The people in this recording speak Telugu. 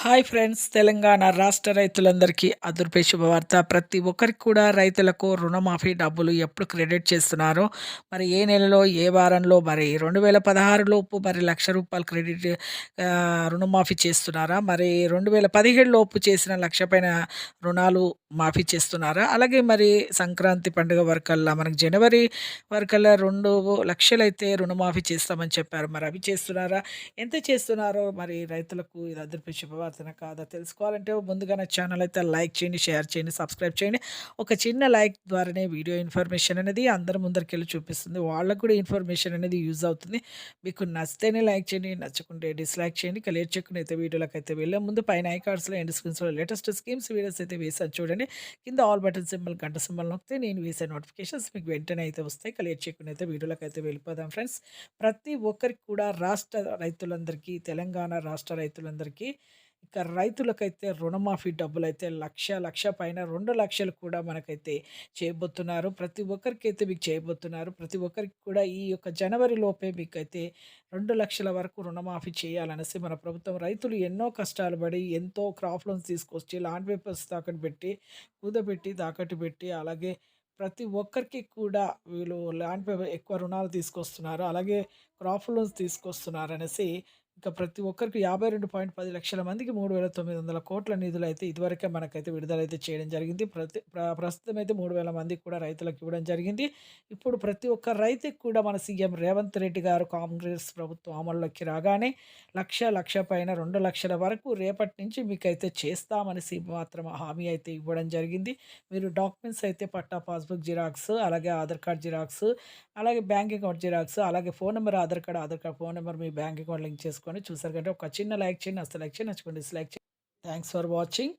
Hi friends! తెలంగాణ రాష్ట్ర రైతులందరికీ అదుర్పే శుభవార్త. ప్రతి ఒక్కరికి కూడా రైతులకు రుణమాఫీ డబ్బులు ఎప్పుడు క్రెడిట్ చేస్తున్నారో, మరి ఏ నెలలో, ఏ వారంలో మరి 2016 లోపు మరి రూ. 1,00,000 క్రెడిట్ రుణమాఫీ చేస్తున్నారా? మరి 2017 లోపు చేసిన 1,00,000 పైన రుణాలు మాఫీ చేస్తున్నారా? అలాగే మరి సంక్రాంతి పండుగ వరకల్లా మనకు జనవరి వరకల్లా 2,00,000 అయితే రుణమాఫీ చేస్తామని చెప్పారు. మరి అవి చేస్తున్నారా? ఎంత చేస్తున్నారో మరి రైతులకు ఇది అదృష్ట శుభవార్తన కాదా తెలుసుకోవాలంటే ముందుగా నా ఛానల్ అయితే లైక్ చేయండి, షేర్ చేయండి, సబ్స్క్రైబ్ చేయండి. ఒక చిన్న లైక్ ద్వారానే వీడియో ఇన్ఫర్మేషన్ అనేది అందరి ముందరికెళ్ళి చూపిస్తుంది. వాళ్ళకు కూడా ఇన్ఫర్మేషన్ అనేది యూజ్ అవుతుంది. మీకు నచ్చితేనే లైక్ చేయండి, నచ్చకుంటే డిస్లైక్ చేయండి. ఇక లేట్ చేయకుండా అయితే వీడియోలోకి అయితే వెళ్ళే ముందు పైన ఐకార్డ్స్లో ఎండ్ స్క్రీన్స్లో లేటెస్ట్ స్కీమ్స్ వీడియోస్ అయితే వేసాను చూడండి. కింద ఆల్ బటన్ సింబల్ గంట సింబల్ నొక్కితే నేను వేసే నోటిఫికేషన్స్ మీకు వెంటనే అయితే వస్తాయి. ఇక లేట్ చేయకుండా అయితే వీడియోలోకి అయితే వెళ్ళిపోదాం ఫ్రెండ్స్. ప్రతి ఒక్కరికి కూడా రాష్ట్ర రైతులందరికీ, తెలంగాణ రాష్ట్ర రైతులందరికీ ఇక రైతులకైతే రుణమాఫీ డబ్బులైతే లక్ష పైన 2,00,000 కూడా మనకైతే చేయబోతున్నారు. ప్రతి ఒక్కరికైతే మీకు చేయబోతున్నారు. ప్రతి ఒక్కరికి కూడా ఈ యొక్క జనవరి లోపే మీకైతే 2,00,000 వరకు రుణమాఫీ చేయాలనేసి మన ప్రభుత్వం రైతులు ఎన్నో కష్టాలు పడి, ఎంతో క్రాప్ లోన్స్ తీసుకొచ్చి, ల్యాండ్ పేపర్స్ తాకట్టు పెట్టి, కుదబెట్టి, తాకట్టు పెట్టి, అలాగే ప్రతి ఒక్కరికి కూడా వీళ్ళు ల్యాండ్ పేపర్ ఎక్కువ రుణాలు తీసుకొస్తున్నారు. అలాగే క్రాప్ లోన్స్ తీసుకొస్తున్నారనేసి ఇక ప్రతి ఒక్కరికి 52.10 లక్షల మందికి 3,900 కోట్ల నిధులైతే ఇదివరకే మనకైతే విడుదలైతే చేయడం జరిగింది. ప్రస్తుతం అయితే 3,000 మందికి కూడా రైతులకు ఇవ్వడం జరిగింది. ఇప్పుడు ప్రతి ఒక్క రైతుకి కూడా మన సీఎం రేవంత్ రెడ్డి గారు కాంగ్రెస్ ప్రభుత్వం అమల్లోకి రాగానే లక్ష పైన 2,00,000 వరకు రేపటి నుంచి మీకైతే చేస్తామనేసి మాత్రం హామీ అయితే ఇవ్వడం జరిగింది. మీరు డాక్యుమెంట్స్ అయితే పట్టా, పాస్‌బుక్ జిరాక్స్, అలాగే ఆధార్ కార్డ్ జిరాక్స్, అలాగే బ్యాంక్ అకౌంట్ జిరాక్స్, అలాగే phone number Aadhaar card phone number మీ బ్యాంక్ అకౌంట్ లింక్ చేసుకొని చూసారు కంటే ఒక చిన్న లైక్ చేయండి. అసలు లైక్ చేయండి, నచ్చుకోండి డిస్లైక్ చేయండి. Thanks for watching.